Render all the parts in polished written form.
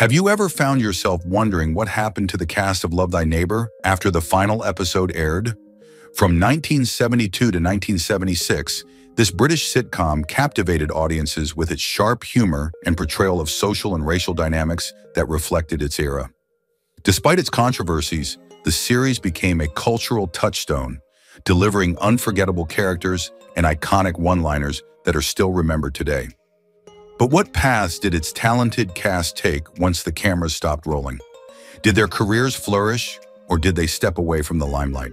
Have you ever found yourself wondering what happened to the cast of Love Thy Neighbor after the final episode aired? From 1972 to 1976, this British sitcom captivated audiences with its sharp humor and portrayal of social and racial dynamics that reflected its era. Despite its controversies, the series became a cultural touchstone, delivering unforgettable characters and iconic one-liners that are still remembered today. But what paths did its talented cast take once the cameras stopped rolling? Did their careers flourish, or did they step away from the limelight?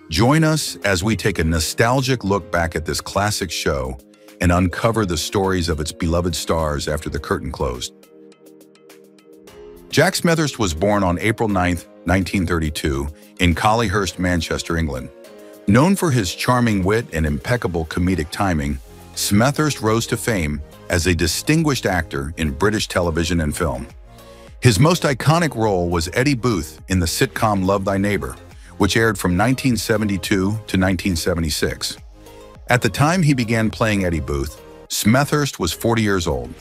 Join us as we take a nostalgic look back at this classic show and uncover the stories of its beloved stars after the curtain closed. Jack Smethurst was born on April 9, 1932, in Collyhurst, Manchester, England. Known for his charming wit and impeccable comedic timing, Smethurst rose to fame as a distinguished actor in British television and film. His most iconic role was Eddie Booth in the sitcom Love Thy Neighbour, which aired from 1972 to 1976. At the time he began playing Eddie Booth, Smethurst was 40 years old.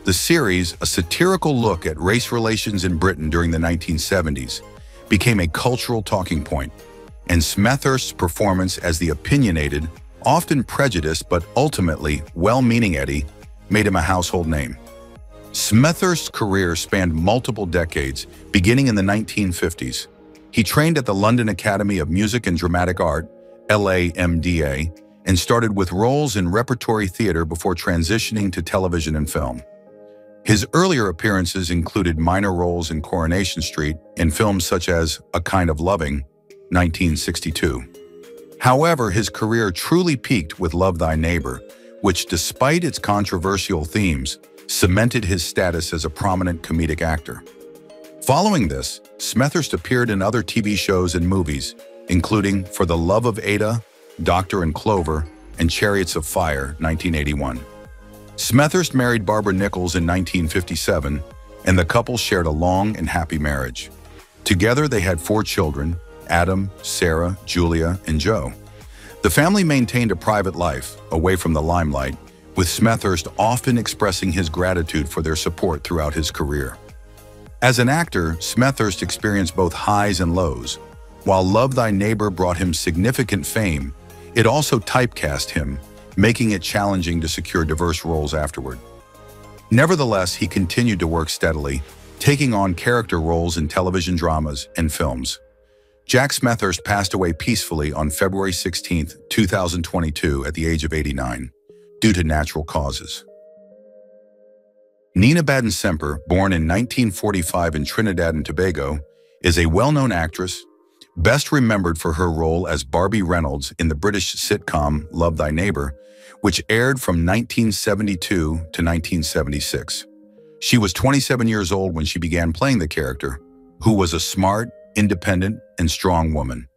The series, a satirical look at race relations in Britain during the 1970s, became a cultural talking point, and Smethurst's performance as the opinionated, often prejudiced but ultimately well-meaning Eddie made him a household name. Smethurst's career spanned multiple decades, beginning in the 1950s. He trained at the London Academy of Music and Dramatic Art, LAMDA, and started with roles in repertory theater before transitioning to television and film. His earlier appearances included minor roles in Coronation Street in films such as A Kind of Loving, 1962. However, his career truly peaked with Love Thy Neighbor, which, despite its controversial themes, cemented his status as a prominent comedic actor. Following this, Smethurst appeared in other TV shows and movies, including For the Love of Ada, Doctor and Clover, and Chariots of Fire, 1981. Smethurst married Barbara Nichols in 1957, and the couple shared a long and happy marriage. Together, they had 4 children: Adam, Sarah, Julia, and Joe. The family maintained a private life, away from the limelight, with Smethurst often expressing his gratitude for their support throughout his career. As an actor, Smethurst experienced both highs and lows. While Love Thy Neighbor brought him significant fame, it also typecast him, making it challenging to secure diverse roles afterward. Nevertheless, he continued to work steadily, taking on character roles in television dramas and films. Jack Smethurst passed away peacefully on February 16, 2022, at the age of 89, due to natural causes. Nina BadenSimper, born in 1945 in Trinidad and Tobago, is a well-known actress, best remembered for her role as Barbie Reynolds in the British sitcom Love Thy Neighbor, which aired from 1972 to 1976. She was 27 years old when she began playing the character, who was a smart, independent, and strong woman.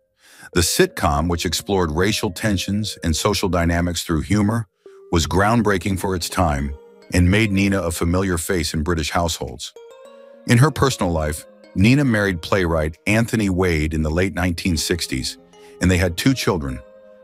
The sitcom, which explored racial tensions and social dynamics through humor, was groundbreaking for its time and made Nina a familiar face in British households. In her personal life, Nina married playwright Anthony Wade in the late 1960s, and they had 2 children,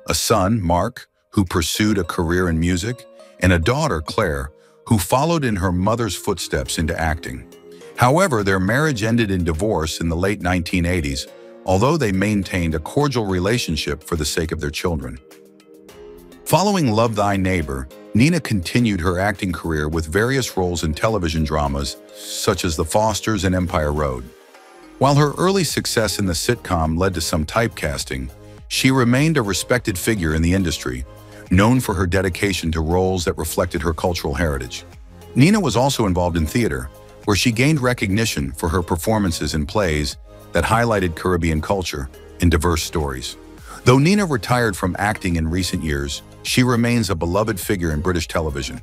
a son, Mark, who pursued a career in music, and a daughter, Claire, who followed in her mother's footsteps into acting. However, their marriage ended in divorce in the late 1980s, although they maintained a cordial relationship for the sake of their children. Following Love Thy Neighbor, Nina continued her acting career with various roles in television dramas such as The Fosters and Empire Road. While her early success in the sitcom led to some typecasting, she remained a respected figure in the industry, known for her dedication to roles that reflected her cultural heritage. Nina was also involved in theater, where she gained recognition for her performances in plays that highlighted Caribbean culture and diverse stories. Though Nina retired from acting in recent years, she remains a beloved figure in British television.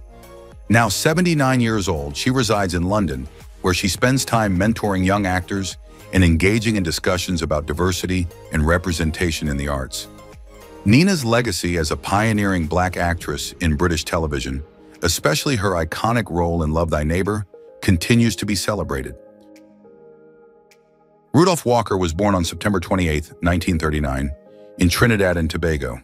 Now 79 years old, she resides in London, where she spends time mentoring young actors and engaging in discussions about diversity and representation in the arts. Nina's legacy as a pioneering Black actress in British television, especially her iconic role in Love Thy Neighbor, continues to be celebrated. Rudolph Walker was born on September 28, 1939, in Trinidad and Tobago.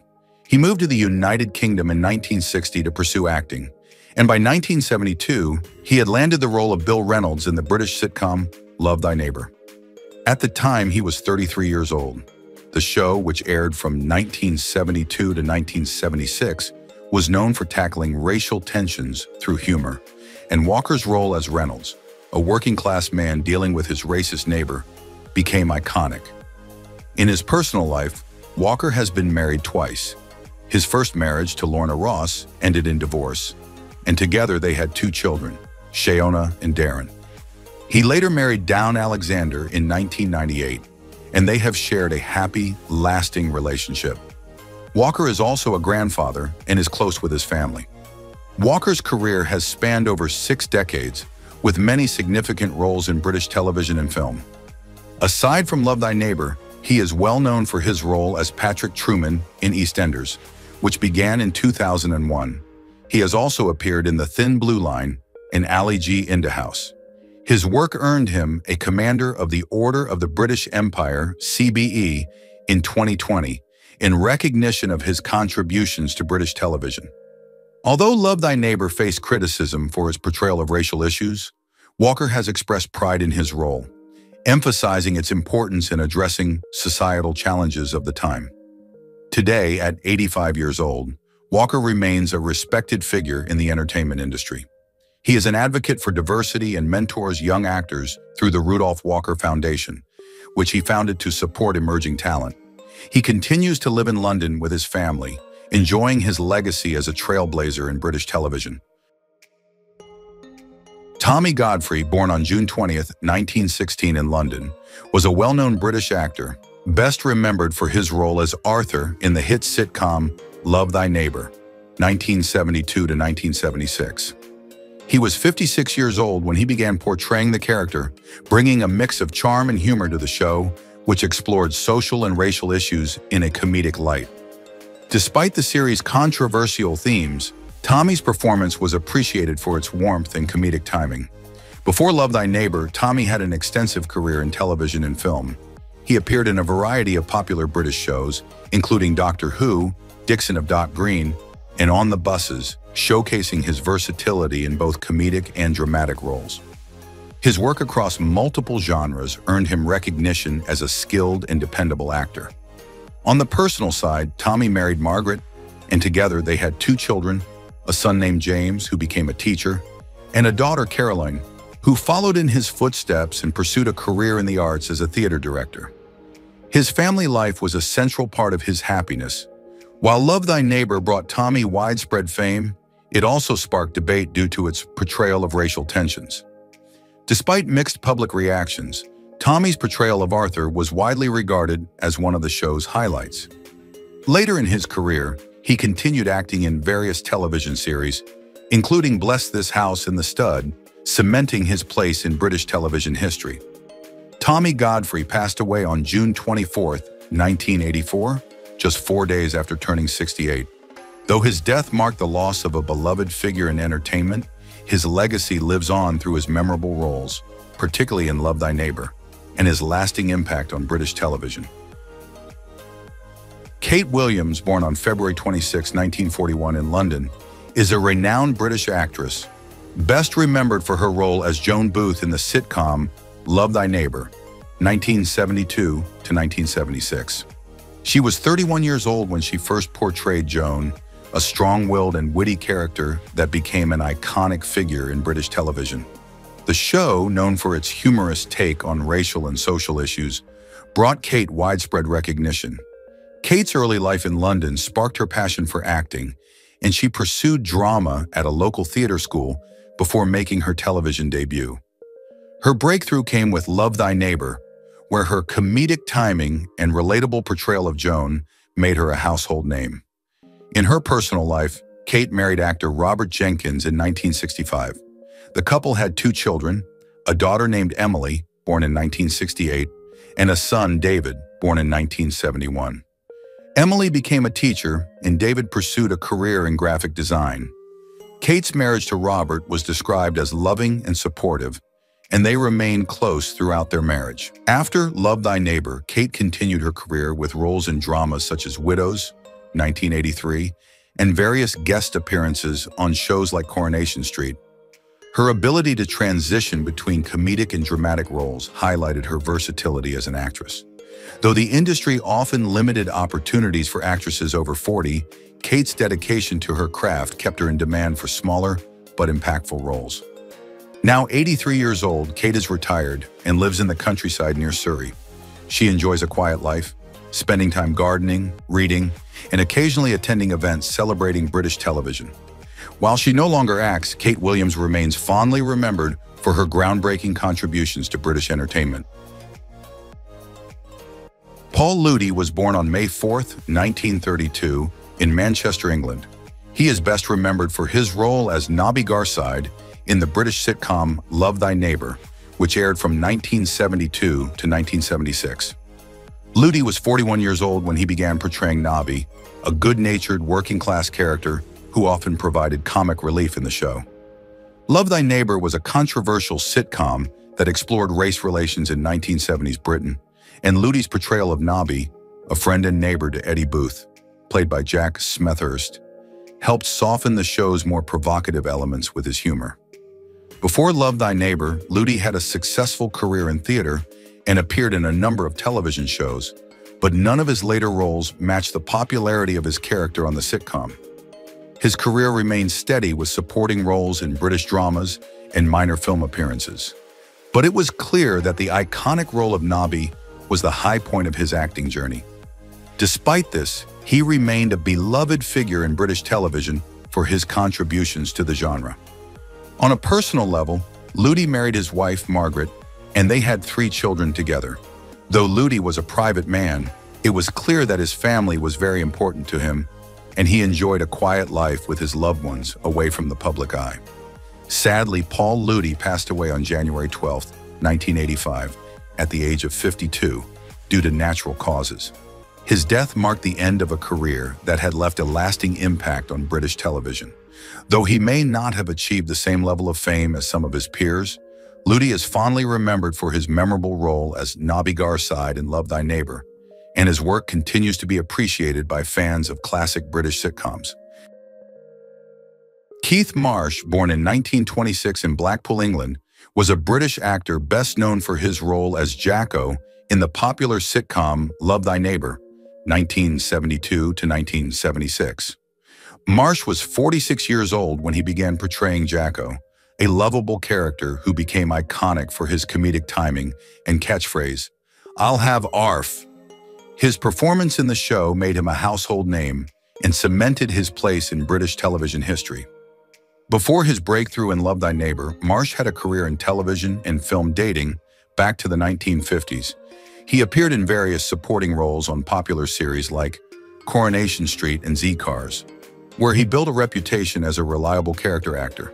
He moved to the United Kingdom in 1960 to pursue acting, and by 1972, he had landed the role of Bill Reynolds in the British sitcom Love Thy Neighbour. At the time, he was 33 years old. The show, which aired from 1972 to 1976, was known for tackling racial tensions through humor, and Walker's role as Reynolds, a working-class man dealing with his racist neighbor, became iconic. In his personal life, Walker has been married twice. His first marriage to Lorna Ross ended in divorce, and together they had 2 children, Shayona and Darren. He later married Dawn Alexander in 1998, and they have shared a happy, lasting relationship. Walker is also a grandfather and is close with his family. Walker's career has spanned over 6 decades, with many significant roles in British television and film. Aside from Love Thy Neighbour, he is well known for his role as Patrick Truman in EastEnders, which began in 2001. He has also appeared in The Thin Blue Line and Ali G. Indahouse. His work earned him a Commander of the Order of the British Empire, CBE, in 2020, in recognition of his contributions to British television. Although Love Thy Neighbour faced criticism for his portrayal of racial issues, Walker has expressed pride in his role, emphasizing its importance in addressing societal challenges of the time. Today, at 85 years old, Walker remains a respected figure in the entertainment industry. He is an advocate for diversity and mentors young actors through the Rudolph Walker Foundation, which he founded to support emerging talent. He continues to live in London with his family, enjoying his legacy as a trailblazer in British television. Tommy Godfrey, born on June 20, 1916 in London, was a well-known British actor, best remembered for his role as Arthur in the hit sitcom Love Thy Neighbour, 1972 to 1976. He was 56 years old when he began portraying the character, bringing a mix of charm and humor to the show, which explored social and racial issues in a comedic light. Despite the series' controversial themes, Tommy's performance was appreciated for its warmth and comedic timing. Before Love Thy Neighbour, Tommy had an extensive career in television and film. He appeared in a variety of popular British shows, including Doctor Who, Dixon of Dock Green, and On the Buses, showcasing his versatility in both comedic and dramatic roles. His work across multiple genres earned him recognition as a skilled and dependable actor. On the personal side, Tommy married Margaret, and together they had 2 children, a son named James, who became a teacher, and a daughter, Caroline, who followed in his footsteps and pursued a career in the arts as a theater director. His family life was a central part of his happiness. While Love Thy Neighbour brought Tommy widespread fame, it also sparked debate due to its portrayal of racial tensions. Despite mixed public reactions, Tommy's portrayal of Arthur was widely regarded as one of the show's highlights. Later in his career, he continued acting in various television series, including Bless This House and The Stud, cementing his place in British television history. Tommy Godfrey passed away on June 24, 1984, just 4 days after turning 68. Though his death marked the loss of a beloved figure in entertainment, his legacy lives on through his memorable roles, particularly in Love Thy Neighbour, and his lasting impact on British television. Kate Williams, born on February 26, 1941 in London, is a renowned British actress, best remembered for her role as Joan Booth in the sitcom Love Thy Neighbour, 1972 to 1976. She was 31 years old when she first portrayed Joan, a strong-willed and witty character that became an iconic figure in British television. The show, known for its humorous take on racial and social issues, brought Kate widespread recognition. Kate's early life in London sparked her passion for acting, and she pursued drama at a local theater school before making her television debut. Her breakthrough came with Love Thy Neighbour, where her comedic timing and relatable portrayal of Joan made her a household name. In her personal life, Kate married actor Robert Jenkins in 1965. The couple had 2 children, a daughter named Emily, born in 1968, and a son, David, born in 1971. Emily became a teacher, and David pursued a career in graphic design. Kate's marriage to Robert was described as loving and supportive, and they remained close throughout their marriage. After Love Thy Neighbour, Kate continued her career with roles in dramas such as Widows, 1983, and various guest appearances on shows like Coronation Street. Her ability to transition between comedic and dramatic roles highlighted her versatility as an actress. Though the industry often limited opportunities for actresses over 40, Kate's dedication to her craft kept her in demand for smaller but impactful roles. Now 83 years old, Kate is retired and lives in the countryside near Surrey. She enjoys a quiet life, spending time gardening, reading, and occasionally attending events celebrating British television. While she no longer acts, Kate Williams remains fondly remembered for her groundbreaking contributions to British entertainment. Paul Ludy was born on May 4, 1932, in Manchester, England. He is best remembered for his role as Nobby Garside in the British sitcom Thy Neighbour, which aired from 1972 to 1976. Ludy was 41 years old when he began portraying Nobby, a good-natured working-class character who often provided comic relief in the show. Thy Neighbour was a controversial sitcom that explored race relations in 1970s Britain, and Ludy's portrayal of Nobby, a friend and neighbor to Eddie Booth, played by Jack Smethurst, helped soften the show's more provocative elements with his humor. Before Thy Neighbour, Ludy had a successful career in theater and appeared in a number of television shows, but none of his later roles matched the popularity of his character on the sitcom. His career remained steady with supporting roles in British dramas and minor film appearances. But it was clear that the iconic role of Nobby was the high point of his acting journey. Despite this, he remained a beloved figure in British television for his contributions to the genre. On a personal level, Ludy married his wife, Margaret, and they had 3 children together. Though Ludy was a private man, it was clear that his family was very important to him, and he enjoyed a quiet life with his loved ones away from the public eye. Sadly, Paul Ludy passed away on January 12, 1985, at the age of 52, due to natural causes. His death marked the end of a career that had left a lasting impact on British television. Though he may not have achieved the same level of fame as some of his peers, Ludy is fondly remembered for his memorable role as Nobby Garside in Thy Neighbour, and his work continues to be appreciated by fans of classic British sitcoms. Keith Marsh, born in 1926 in Blackpool, England, was a British actor best known for his role as Jacko in the popular sitcom Thy Neighbour, 1972 to 1976. Marsh was 46 years old when he began portraying Jacko, a lovable character who became iconic for his comedic timing and catchphrase, "I'll have ARF." His performance in the show made him a household name and cemented his place in British television history. Before his breakthrough in Thy Neighbour, Marsh had a career in television and film dating back to the 1950s. He appeared in various supporting roles on popular series like Coronation Street and Z-Cars, where he built a reputation as a reliable character actor.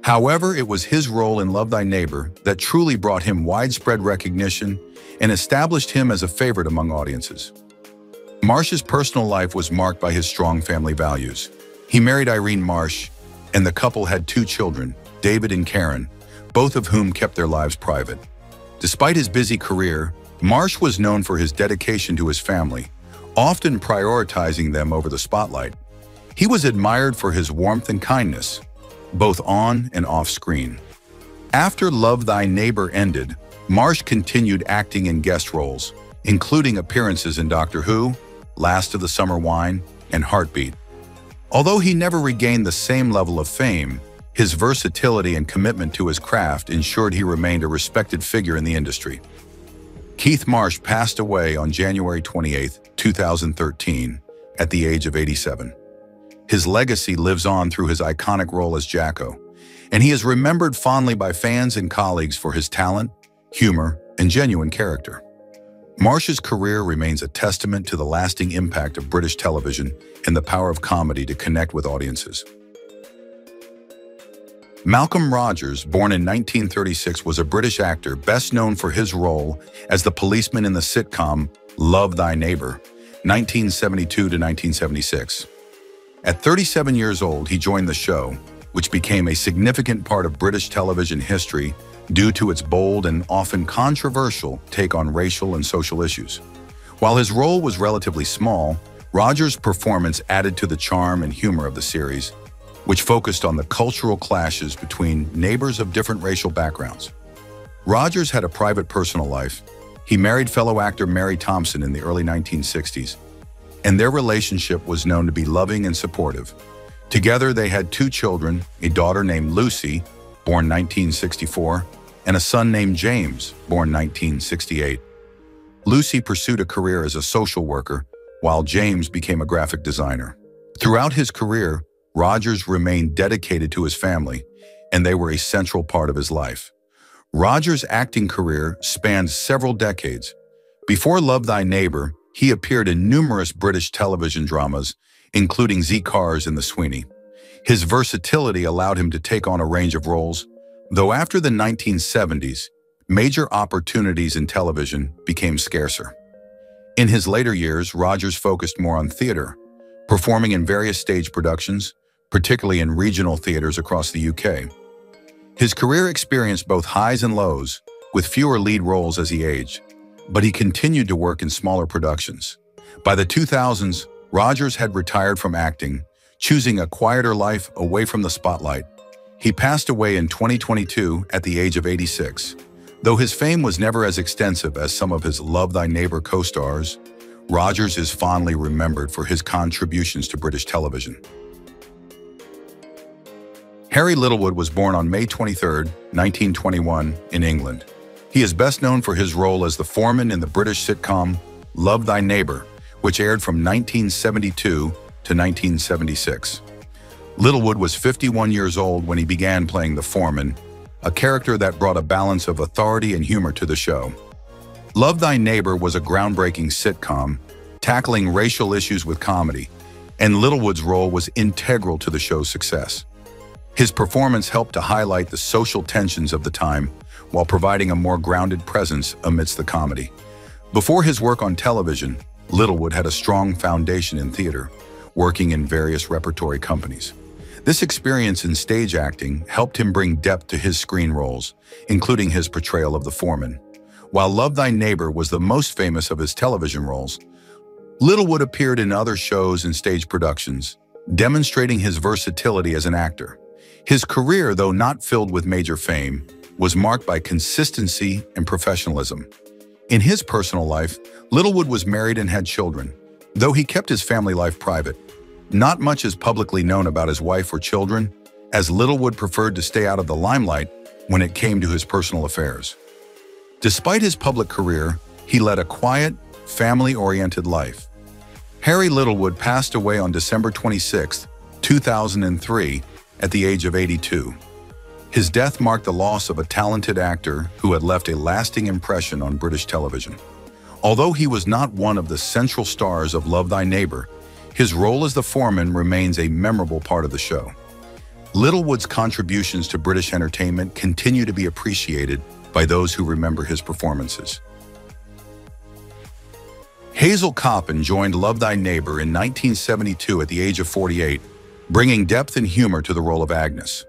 However, it was his role in Thy Neighbour that truly brought him widespread recognition and established him as a favorite among audiences. Marsh's personal life was marked by his strong family values. He married Irene Marsh, and the couple had 2 children, David and Karen, both of whom kept their lives private. Despite his busy career, Marsh was known for his dedication to his family, often prioritizing them over the spotlight. He was admired for his warmth and kindness, both on and off screen. After Thy Neighbour ended, Marsh continued acting in guest roles, including appearances in Doctor Who, Last of the Summer Wine, and Heartbeat. Although he never regained the same level of fame, his versatility and commitment to his craft ensured he remained a respected figure in the industry. Keith Marsh passed away on January 28, 2013, at the age of 87. His legacy lives on through his iconic role as Jacko, and he is remembered fondly by fans and colleagues for his talent, humor, and genuine character. Marsh's career remains a testament to the lasting impact of British television and the power of comedy to connect with audiences. Malcolm Rogers, born in 1936, was a British actor best known for his role as the policeman in the sitcom Thy Neighbour, 1972 to 1976. At 37 years old, he joined the show, which became a significant part of British television history due to its bold and often controversial take on racial and social issues. While his role was relatively small, Rogers' performance added to the charm and humor of the series, which focused on the cultural clashes between neighbors of different racial backgrounds. Rogers had a private personal life. He married fellow actor Mary Thompson in the early 1960s, and their relationship was known to be loving and supportive. Together, they had 2 children, a daughter named Lucy, born 1964, and a son named James, born 1968. Lucy pursued a career as a social worker, while James became a graphic designer. Throughout his career, Rogers remained dedicated to his family, and they were a central part of his life. Rogers' acting career spanned several decades. Before Love, Thy Neighbour, he appeared in numerous British television dramas, including Z Cars and The Sweeney. His versatility allowed him to take on a range of roles, though after the 1970s, major opportunities in television became scarcer. In his later years, Rogers focused more on theater, performing in various stage productions, particularly in regional theaters across the UK. His career experienced both highs and lows, with fewer lead roles as he aged, but he continued to work in smaller productions. By the 2000s, Rogers had retired from acting, choosing a quieter life away from the spotlight. He passed away in 2022 at the age of 86. Though his fame was never as extensive as some of his Love, Thy Neighbour co-stars, Rogers is fondly remembered for his contributions to British television. Harry Littlewood was born on May 23, 1921, in England. He is best known for his role as the foreman in the British sitcom Love, Thy Neighbour, which aired from 1972 to 1976. Littlewood was 51 years old when he began playing the foreman, a character that brought a balance of authority and humor to the show. Love, Thy Neighbour was a groundbreaking sitcom, tackling racial issues with comedy, and Littlewood's role was integral to the show's success. His performance helped to highlight the social tensions of the time while providing a more grounded presence amidst the comedy. Before his work on television, Littlewood had a strong foundation in theater, working in various repertory companies. This experience in stage acting helped him bring depth to his screen roles, including his portrayal of the foreman. While Love, Thy Neighbour was the most famous of his television roles, Littlewood appeared in other shows and stage productions, demonstrating his versatility as an actor. His career, though not filled with major fame, was marked by consistency and professionalism. In his personal life, Littlewood was married and had children. Though he kept his family life private, not much is publicly known about his wife or children, as Littlewood preferred to stay out of the limelight when it came to his personal affairs. Despite his public career, he led a quiet, family-oriented life. Harry Littlewood passed away on December 26, 2003, at the age of 82. His death marked the loss of a talented actor who had left a lasting impression on British television. Although he was not one of the central stars of Love, Thy Neighbour, his role as the foreman remains a memorable part of the show. Littlewood's contributions to British entertainment continue to be appreciated by those who remember his performances. Hazel Coppin joined Love, Thy Neighbour in 1972 at the age of 48, bringing depth and humor to the role of Agnes.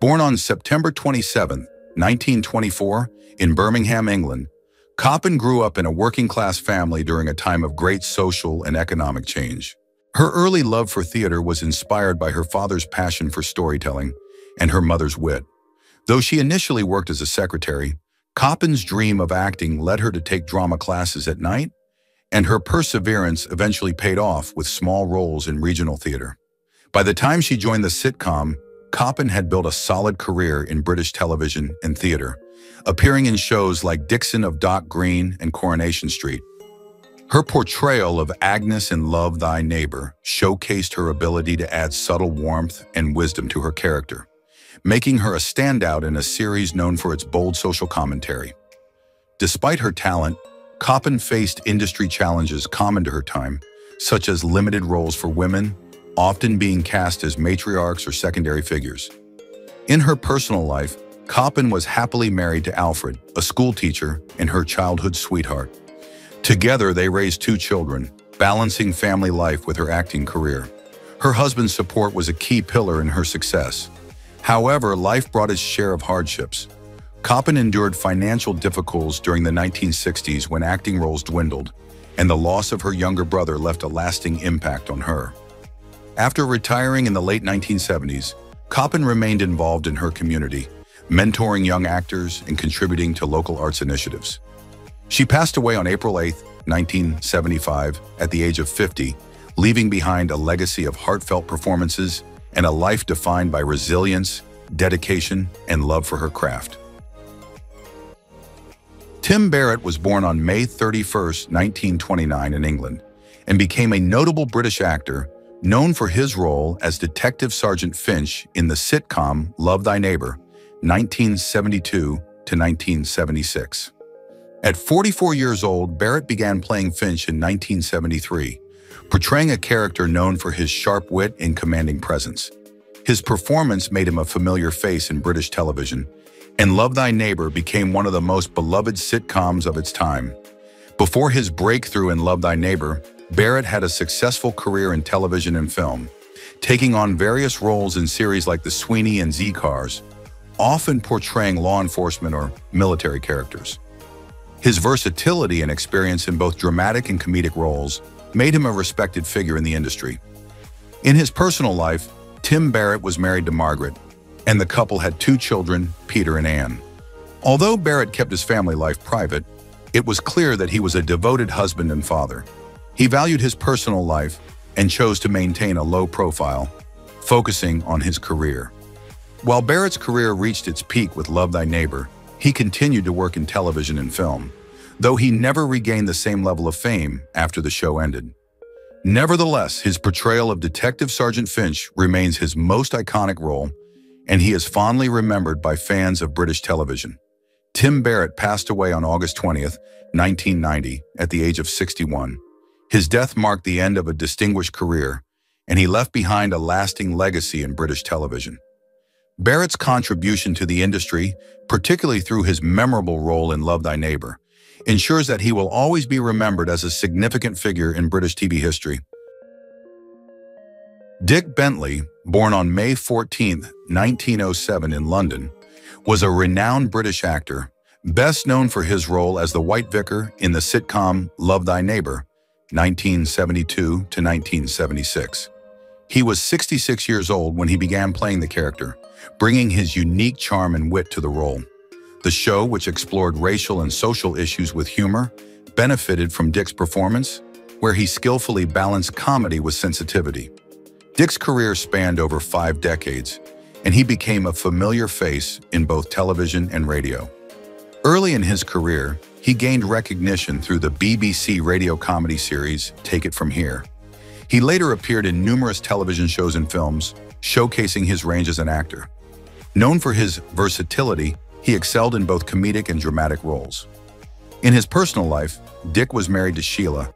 Born on September 27, 1924, in Birmingham, England, Coppin grew up in a working-class family during a time of great social and economic change. Her early love for theater was inspired by her father's passion for storytelling and her mother's wit. Though she initially worked as a secretary, Coppin's dream of acting led her to take drama classes at night, and her perseverance eventually paid off with small roles in regional theater. By the time she joined the sitcom, Coppin had built a solid career in British television and theater, appearing in shows like Dixon of Dock Green and Coronation Street. Her portrayal of Agnes in Love, Thy Neighbour showcased her ability to add subtle warmth and wisdom to her character, making her a standout in a series known for its bold social commentary. Despite her talent, Coppin faced industry challenges common to her time, such as limited roles for women, often being cast as matriarchs or secondary figures. In her personal life, Coppin was happily married to Alfred, a schoolteacher and her childhood sweetheart. Together, they raised 2 children, balancing family life with her acting career. Her husband's support was a key pillar in her success. However, life brought its share of hardships. Coppin endured financial difficulties during the 1960s when acting roles dwindled, and the loss of her younger brother left a lasting impact on her. After retiring in the late 1970s, Koppen remained involved in her community, mentoring young actors and contributing to local arts initiatives. She passed away on April 8, 1975, at the age of 50, leaving behind a legacy of heartfelt performances and a life defined by resilience, dedication, and love for her craft. Tim Barrett was born on May 31, 1929 in England, and became a notable British actor known for his role as Detective Sergeant Finch in the sitcom Thy Neighbour, 1972 to 1976. At 44 years old, Barrett began playing Finch in 1973, portraying a character known for his sharp wit and commanding presence. His performance made him a familiar face in British television, and Thy Neighbour became one of the most beloved sitcoms of its time. Before his breakthrough in Thy Neighbour, Barrett had a successful career in television and film, taking on various roles in series like The Sweeney and Z-Cars, often portraying law enforcement or military characters. His versatility and experience in both dramatic and comedic roles made him a respected figure in the industry. In his personal life, Tim Barrett was married to Margaret, and the couple had 2 children, Peter and Anne. Although Barrett kept his family life private, it was clear that he was a devoted husband and father. He valued his personal life and chose to maintain a low profile, focusing on his career. While Barrett's career reached its peak with Thy Neighbour, he continued to work in television and film, though he never regained the same level of fame after the show ended. Nevertheless, his portrayal of Detective Sergeant Finch remains his most iconic role, and he is fondly remembered by fans of British television. Tim Barrett passed away on August 20, 1990, at the age of 61. His death marked the end of a distinguished career, and he left behind a lasting legacy in British television. Barrett's contribution to the industry, particularly through his memorable role in Thy Neighbour, ensures that he will always be remembered as a significant figure in British TV history. Dick Bentley, born on May 14, 1907 in London, was a renowned British actor, best known for his role as the White Vicar in the sitcom Thy Neighbour, 1972 to 1976. He was 66 years old when he began playing the character, bringing his unique charm and wit to the role. The show, which explored racial and social issues with humor, benefited from Dick's performance, where he skillfully balanced comedy with sensitivity. Dick's career spanned over 5 decades, and he became a familiar face in both television and radio. Early in his career, he gained recognition through the BBC radio comedy series Take It From Here. He later appeared in numerous television shows and films, showcasing his range as an actor. Known for his versatility, he excelled in both comedic and dramatic roles. In his personal life, Dick was married to Sheila,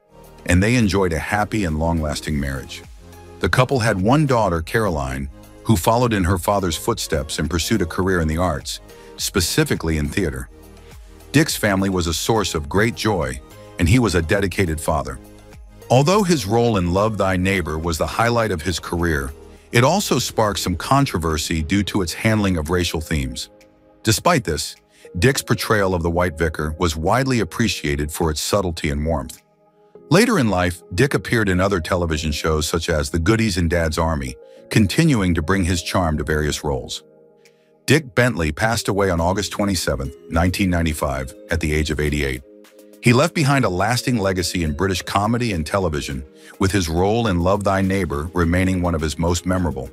and they enjoyed a happy and long-lasting marriage. The couple had 1 daughter, Caroline, who followed in her father's footsteps and pursued a career in the arts, specifically in theater. Dick's family was a source of great joy, and he was a dedicated father. Although his role in Thy Neighbour was the highlight of his career, it also sparked some controversy due to its handling of racial themes. Despite this, Dick's portrayal of the White Vicar was widely appreciated for its subtlety and warmth. Later in life, Dick appeared in other television shows such as The Goodies and Dad's Army, continuing to bring his charm to various roles. Dick Bentley passed away on August 27, 1995, at the age of 88. He left behind a lasting legacy in British comedy and television, with his role in Thy Neighbour remaining one of his most memorable.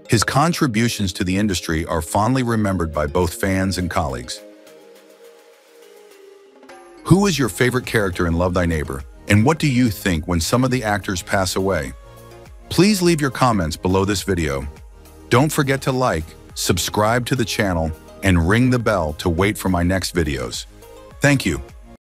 His contributions to the industry are fondly remembered by both fans and colleagues. Who is your favorite character in Thy Neighbour, and what do you think when some of the actors pass away? Please leave your comments below this video. Don't forget to like, subscribe to the channel, and ring the bell to wait for my next videos. Thank you.